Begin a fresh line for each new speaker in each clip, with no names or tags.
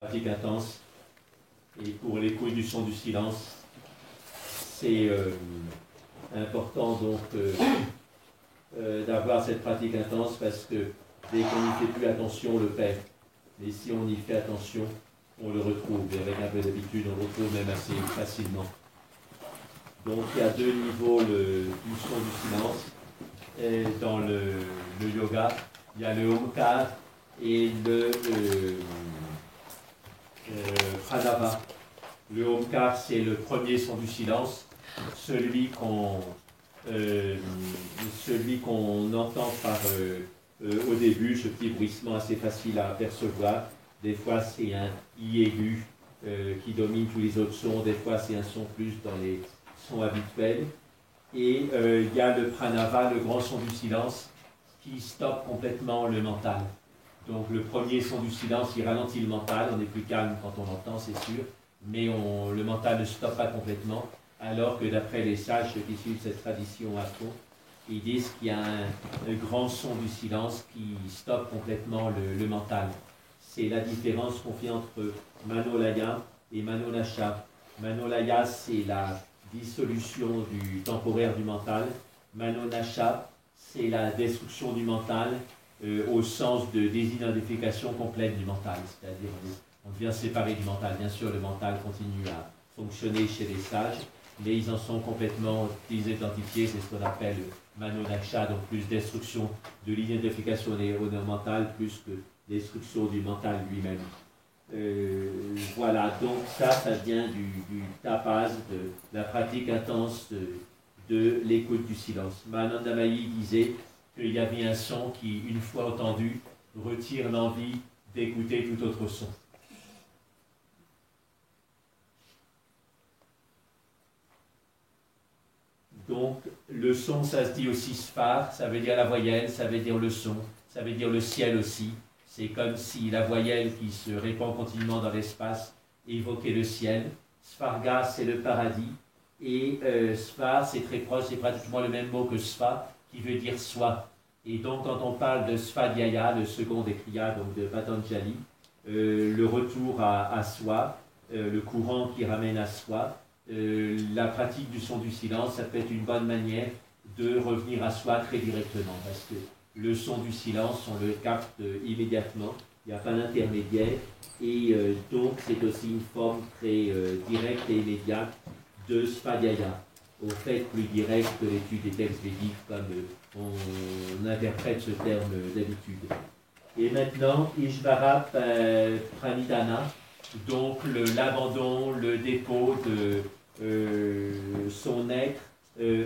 pratique intense. Et pour l'écoute du son du silence, c'est important donc d'avoir cette pratique intense parce que dès qu'on n'y fait plus attention, on le perd. Mais si on y fait attention, on le retrouve. Et avec un peu d'habitude, on le retrouve même assez facilement. Donc il y a deux niveaux du son du silence. Et dans le yoga, il y a le Omkar et le Pranava. Le Omkar, c'est le premier son du silence, celui qu'on entend au début, ce petit bruissement assez facile à percevoir. Des fois, c'est un I aigu qui domine tous les autres sons. Des fois, c'est un son plus dans les sons habituels. Et il y a le Pranava, le grand son du silence, qui stoppe complètement le mental. Donc le premier son du silence, il ralentit le mental. On est plus calme quand on l'entend, c'est sûr. Mais le mental ne stoppe pas complètement. Alors que d'après les sages qui suivent cette tradition à fond, ils disent qu'il y a un grand son du silence qui stoppe complètement le mental. C'est la différence qu'on fait entre Manolaya et Manonasha. Manolaya, c'est la dissolution temporaire du mental. Manonasha, c'est la destruction du mental au sens de désidentification complète du mental. C'est-à-dire, on devient séparé du mental. Bien sûr, le mental continue à fonctionner chez les sages, mais ils en sont complètement désidentifiés. C'est ce qu'on appelle Manonasha, donc plus destruction de l'identification au mental, plus que destruction du mental lui-même. Voilà, donc ça vient du tapas, de la pratique intense de l'écoute du silence. Mahananda Mahi disait qu'il y avait un son qui, une fois entendu, retire l'envie d'écouter tout autre son. Donc, le son, ça se dit aussi sphar, ça veut dire la voyelle, ça veut dire le son, ça veut dire le ciel aussi. C'est comme si la voyelle qui se répand continuellement dans l'espace évoquait le ciel. Sfarga, c'est le paradis. Et sphar, c'est très proche, c'est pratiquement le même mot que sva, qui veut dire soi. Et donc, quand on parle de svadhyaya, le second des kriyas, donc de Patanjali, le retour à soi, le courant qui ramène à soi, la pratique du son du silence, ça peut être une bonne manière de revenir à soi très directement, parce que le son du silence, on le capte immédiatement, il n'y a pas d'intermédiaire, et donc c'est aussi une forme très directe et immédiate de svadhyaya, au fait plus direct que l'étude des textes védiques, comme on interprète ce terme d'habitude. Et maintenant, Ishvara Pranidhana, donc l'abandon, le dépôt de son être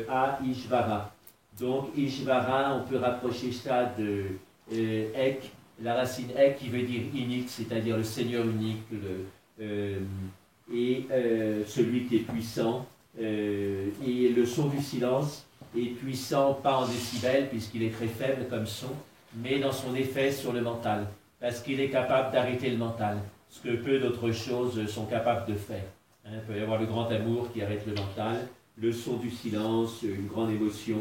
à Ishvara. Donc Ishvara, on peut rapprocher ça de Ek, la racine Ek qui veut dire unique, c'est-à-dire le Seigneur unique, celui qui est puissant. Et le son du silence est puissant, pas en décibels, puisqu'il est très faible comme son, mais dans son effet sur le mental, parce qu'il est capable d'arrêter le mental, ce que peu d'autres choses sont capables de faire. Il peut y avoir le grand amour qui arrête le mental, le son du silence, une grande émotion,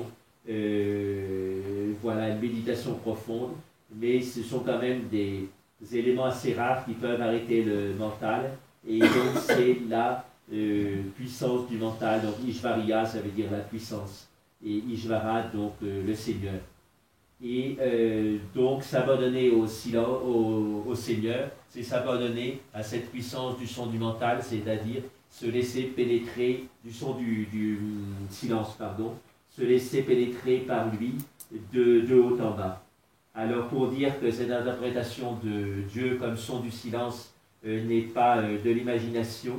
voilà, une méditation profonde, mais ce sont quand même des éléments assez rares qui peuvent arrêter le mental, et donc c'est la puissance du mental. Donc Ishvariya, ça veut dire la puissance, et Ishvara, donc le Seigneur. Et donc s'abandonner au Seigneur, c'est s'abandonner à cette puissance du son du mental, c'est-à-dire se laisser pénétrer du son du silence, se laisser pénétrer par lui de haut en bas. Alors pour dire que cette interprétation de Dieu comme son du silence n'est pas de l'imagination,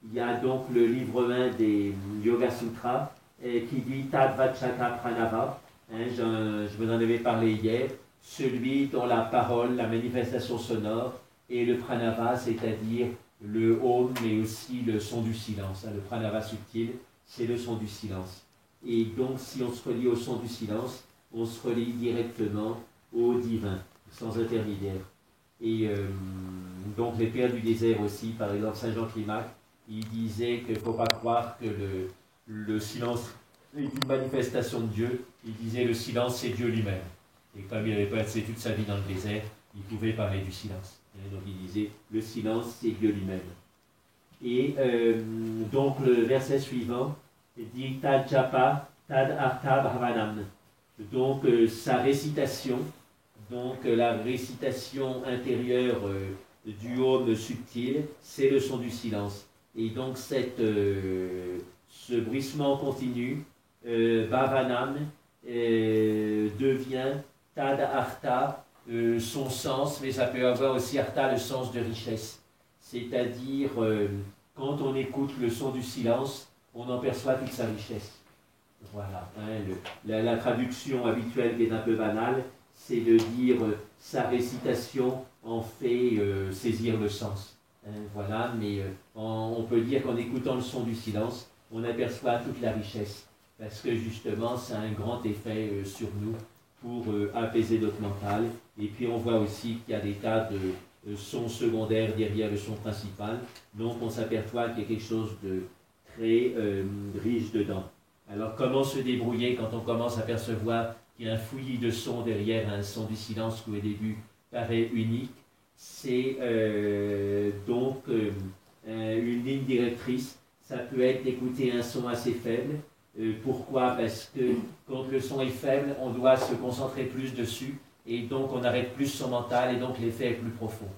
il y a donc le livre 1 des Yoga Sutras qui dit Tadvachaka Pranava. Je vous en avais parlé hier, celui dont la parole, la manifestation sonore, est le pranava, c'est-à-dire le Om, mais aussi le son du silence. Le pranava subtil, c'est le son du silence. Et donc, si on se relie au son du silence, on se relie directement au divin, sans intermédiaire. Et donc, les pères du désert aussi, par exemple, Saint Jean Climac, il disait qu'il ne faut pas croire que le silence est une manifestation de Dieu. Il disait le silence, c'est Dieu lui-même. Et comme il avait passé toute sa vie dans le désert, il pouvait parler du silence. Donc il disait, le silence, c'est Dieu lui-même. Et donc le verset suivant dit Tad Japa, Tad Arta Bhavanam. Donc sa récitation, donc la récitation intérieure du home subtil, c'est le son du silence. Et donc ce bruissement continu, Bhavanam, devient Tad Arta, son sens, mais ça peut avoir aussi Arta, le sens de richesse. C'est-à-dire, quand on écoute le son du silence, on en perçoit toute sa richesse. Voilà. La traduction habituelle qui est un peu banale, c'est de dire sa récitation en fait saisir le sens. Voilà, mais on peut dire qu'en écoutant le son du silence, on aperçoit toute la richesse. Parce que justement, ça a un grand effet sur nous pour apaiser notre mental. Et puis on voit aussi qu'il y a des tas de sons secondaires derrière le son principal. Donc on s'aperçoit qu'il y a quelque chose de très riche dedans. Alors comment se débrouiller quand on commence à percevoir qu'il y a un fouillis de sons derrière un son du silence qui au début paraît unique? C'est donc une ligne directrice. Ça peut être d'écouter un son assez faible. Pourquoi? Parce que quand le son est faible, on doit se concentrer plus dessus et donc on arrête plus son mental et donc l'effet est plus profond.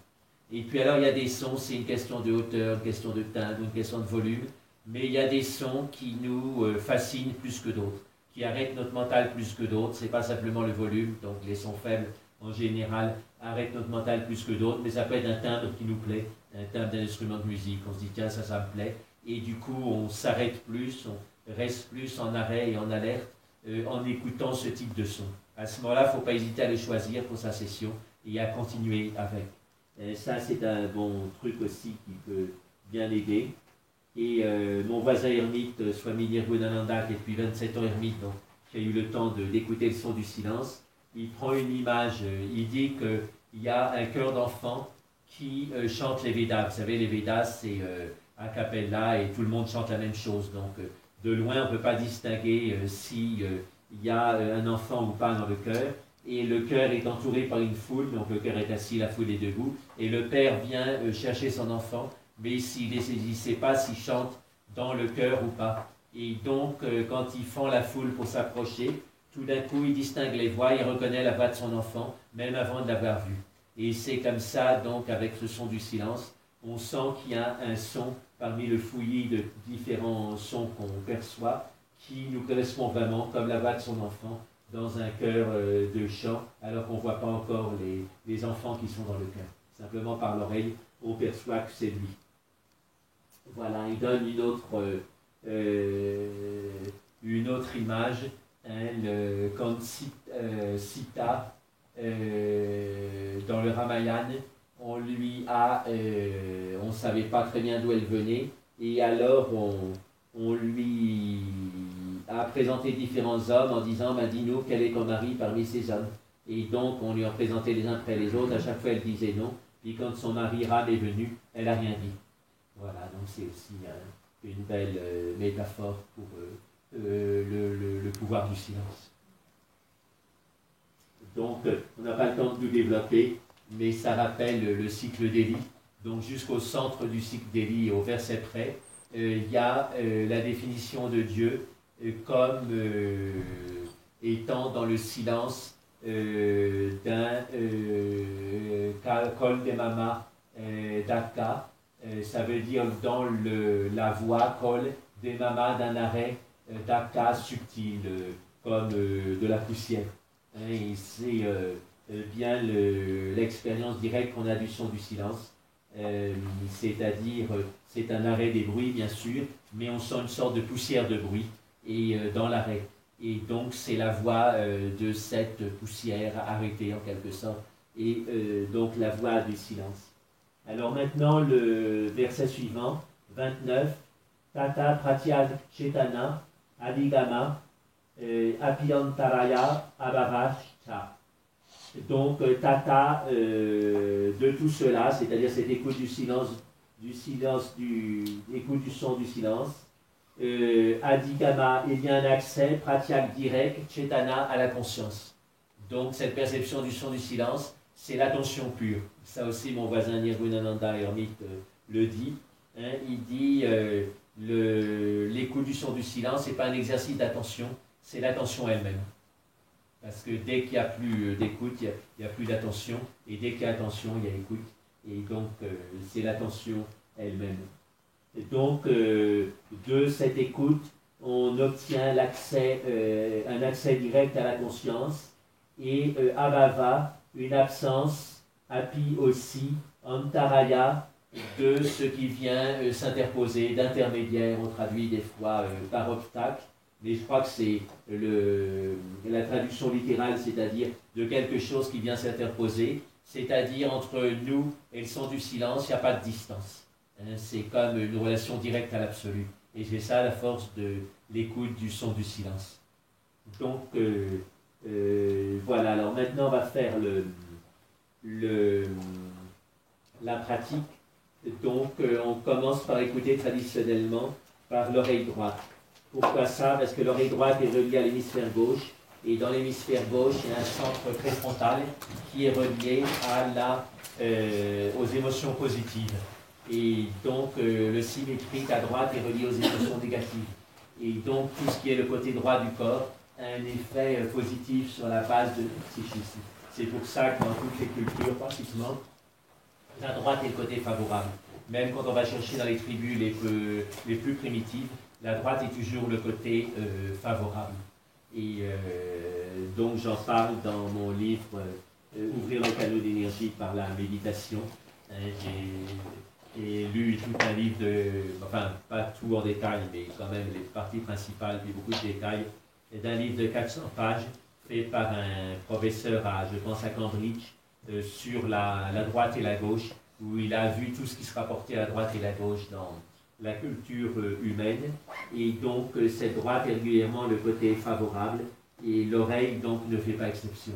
Et puis alors il y a des sons, c'est une question de hauteur, une question de timbre, une question de volume, mais il y a des sons qui nous fascinent plus que d'autres, qui arrêtent notre mental plus que d'autres. C'est pas simplement le volume, donc les sons faibles en général arrêtent notre mental plus que d'autres, mais ça peut être un timbre qui nous plaît, un timbre d'un instrument de musique, on se dit tiens ça me plaît, et du coup on s'arrête plus, on reste plus en arrêt et en alerte en écoutant ce type de son. À ce moment-là, il ne faut pas hésiter à le choisir pour sa session et à continuer avec. Ça, c'est un bon truc aussi qui peut bien aider. Et mon voisin ermite, Swami Nirgunananda, qui est depuis 27 ans ermite, donc, qui a eu le temps d'écouter le son du silence, il prend une image, il dit qu'il y a un chœur d'enfants qui chante les Védas. Vous savez, les Védas, c'est a cappella et tout le monde chante la même chose. Donc, de loin, on ne peut pas distinguer s'il y a un enfant ou pas dans le chœur. Et le chœur est entouré par une foule, donc le chœur est assis, la foule est debout. Et le père vient chercher son enfant, mais il ne sait pas s'il chante dans le chœur ou pas. Et donc, quand ils font la foule pour s'approcher, tout d'un coup, il distingue les voix, il reconnaît la voix de son enfant, même avant de l'avoir vu. Et c'est comme ça, donc, avec ce son du silence, on sent qu'il y a un son parmi le fouillis de différents sons qu'on perçoit qui nous correspond vraiment comme la voix de son enfant dans un chœur de chant, alors qu'on ne voit pas encore les enfants qui sont dans le chœur. Simplement par l'oreille, on perçoit que c'est lui. Voilà, il donne une autre image, quand Sita, dans le Ramayana, on ne savait pas très bien d'où elle venait, et alors on lui a présenté différents hommes en disant, dis-nous quel est ton mari parmi ces hommes. Et donc on lui a présenté les uns après les autres, à chaque fois elle disait non, puis quand son mari Ram est venu, elle n'a rien dit. Voilà, donc c'est aussi une belle métaphore pour le pouvoir du silence. Donc on n'a pas le temps de nous développer, mais ça rappelle le cycle d'Élie. Donc jusqu'au centre du cycle d'Élie, au verset près, il y a la définition de Dieu comme étant dans le silence d'un Kol Demama Daka. Ça veut dire dans la voix Kol Demama d'un arrêt Daka subtil, comme de la poussière. Et c'est bien l'expérience directe qu'on a du son du silence. C'est-à-dire, c'est un arrêt des bruits, bien sûr, mais on sent une sorte de poussière de bruit et dans l'arrêt. Et donc, c'est la voix de cette poussière arrêtée, en quelque sorte, et donc la voix du silence. Alors maintenant, le verset suivant, 29, Tata Pratyag Chetana Adigama Apiyantaraya Abharashta. Donc, Tata, de tout cela, c'est-à-dire cette écoute du silence, écoute du son du silence, Adigama, il y a un accès, Pratyak direct, Chetana à la conscience. Donc, cette perception du son du silence, c'est l'attention pure. Ça aussi, mon voisin Nirgunananda Hermite le dit. Hein, il dit l'écoute du son du silence, ce n'est pas un exercice d'attention, c'est l'attention elle-même. Parce que dès qu'il n'y a plus d'écoute, il n'y a plus d'attention. Et dès qu'il y a attention, il y a écoute. Et donc, c'est l'attention elle-même. Et donc, de cette écoute, on obtient un accès direct à la conscience. Et abhava, une absence, api aussi, antaraya, de ce qui vient s'interposer, d'intermédiaire, on traduit des fois par obstacle, mais je crois que c'est la traduction littérale, c'est-à-dire de quelque chose qui vient s'interposer, c'est-à-dire entre nous et le son du silence, il n'y a pas de distance. Hein, c'est comme une relation directe à l'absolu. Et c'est ça la force de l'écoute du son du silence. Donc, voilà, alors maintenant on va faire la pratique. Donc, on commence par écouter traditionnellement par l'oreille droite. Pourquoi ça? Parce que l'oreille droite est reliée à l'hémisphère gauche, et dans l'hémisphère gauche, il y a un centre préfrontal qui est relié aux émotions positives. Et donc, le symétrique à droite est relié aux émotions négatives. Et donc, tout ce qui est le côté droit du corps a un effet positif sur la base de psychisme. C'est pour ça que dans toutes les cultures, pratiquement, la droite est le côté favorable. Même quand on va chercher dans les tribus les plus primitives, la droite est toujours le côté favorable. Et donc j'en parle dans mon livre Ouvrir le canal d'énergie par la méditation. Hein, j'ai lu tout un livre enfin pas tout en détail, mais quand même les parties principales, puis beaucoup de détails, d'un livre de 400 pages fait par un professeur je pense à Cambridge, sur la droite et la gauche, où il a vu tout ce qui se rapportait à la droite et la gauche dans la culture humaine. Et donc, cette droite est régulièrement le côté favorable, et l'oreille, donc, ne fait pas exception.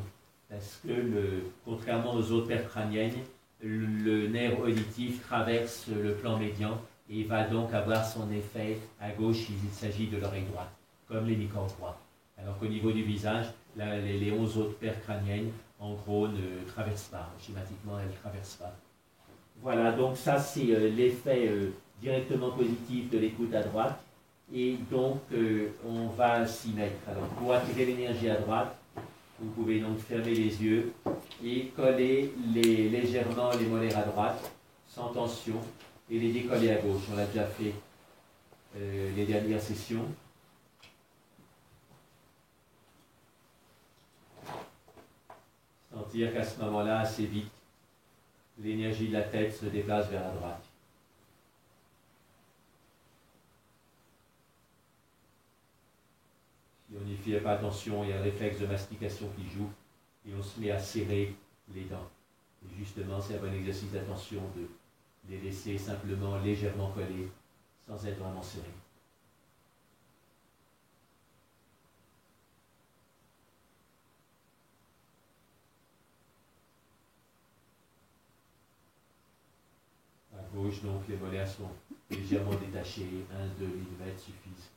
Parce que, contrairement aux autres paires crâniennes, le nerf auditif traverse le plan médian et va donc avoir son effet à gauche s'il s'agit de l'oreille droite, comme l'hémicorps droit. Alors qu'au niveau du visage, les 11 autres paires crâniennes, en gros, ne traversent pas. Schématiquement, elles ne traversent pas. Voilà, donc ça, c'est l'effet directement positif de l'écoute à droite. Et donc, on va s'y mettre. Alors, pour attirer l'énergie à droite, vous pouvez donc fermer les yeux et coller légèrement les molaires à droite, sans tension, et les décoller à gauche. On l'a déjà fait les dernières sessions. Sentir qu'à ce moment-là, assez vite, l'énergie de la tête se déplace vers la droite. Si on n'y fait pas attention, il y a un réflexe de mastication qui joue et on se met à serrer les dents. Et justement, c'est un bon exercice d'attention de les laisser simplement légèrement collés sans être vraiment serrés. À gauche, donc, les molaires sont légèrement détachés, 1-2 mm suffisent.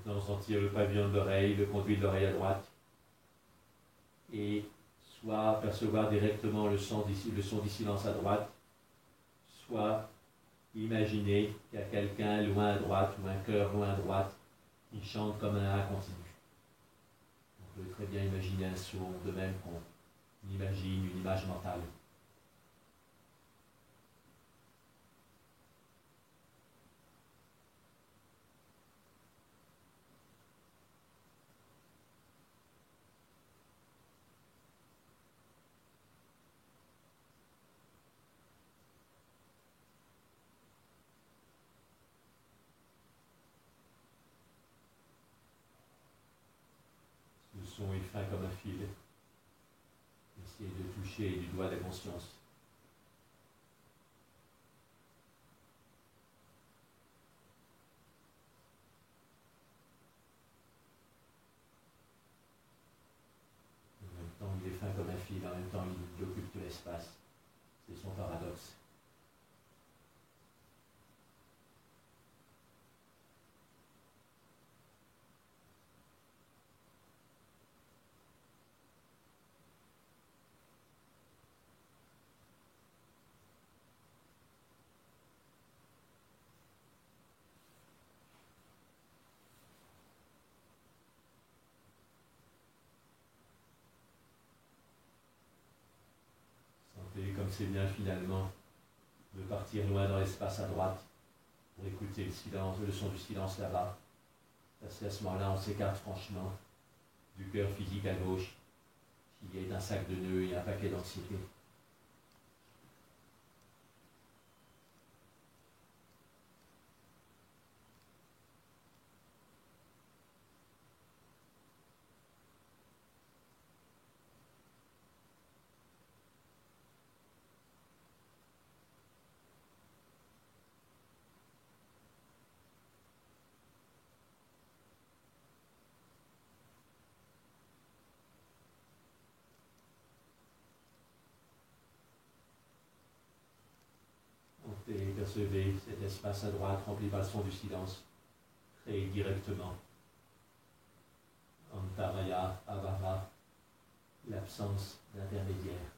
Maintenant, sentir le pavillon de l'oreille, le conduit de l'oreille à droite. Et soit percevoir directement le son du silence à droite, soit imaginer qu'il y a quelqu'un loin à droite ou un cœur loin à droite qui chante comme un A continu. On peut très bien imaginer un son, de même qu'on imagine une image mentale. son est fin comme un fil. Essayez de toucher du doigt la conscience. En même temps, il est fin comme un fil, en même temps, il occupe tout l'espace. C'est son paradoxe. Sentez comme c'est bien finalement de partir loin dans l'espace à droite pour écouter le silence, le son du silence là-bas. Parce qu'à ce moment-là, on s'écarte franchement du cœur physique à gauche, qui est un sac de nœuds et un paquet d'anxiété. Et percevez cet espace à droite rempli par le son du silence, créé directement. Antaraya Avara, l'absence d'intermédiaire,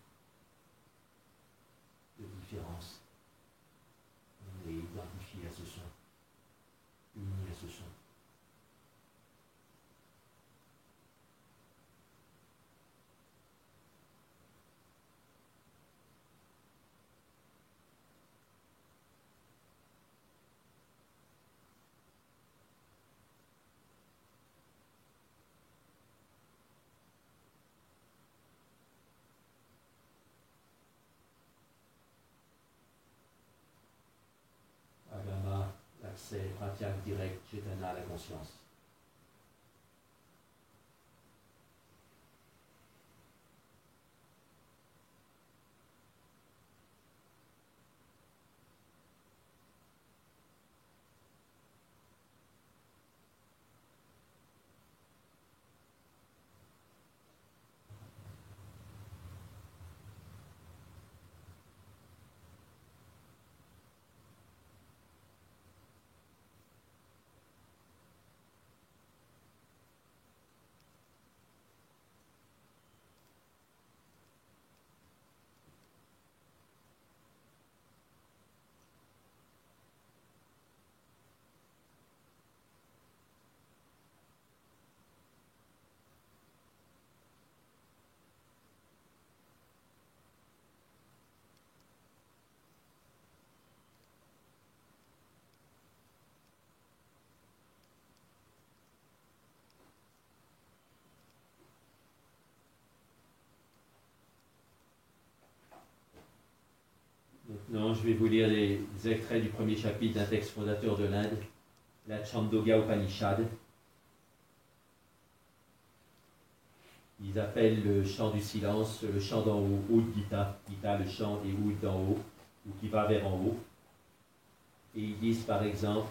de différence. On est identifié à ce son, uni à ce son. Agama, l'accès pratique direct, Chetana à la conscience. Maintenant, je vais vous lire les extraits du premier chapitre d'un texte fondateur de l'Inde, la Chandogya Upanishad. Ils appellent le chant du silence le chant d'en haut, Udgita. Gita, le chant des Ud d'en haut, ou qui va vers en haut. Et ils disent par exemple,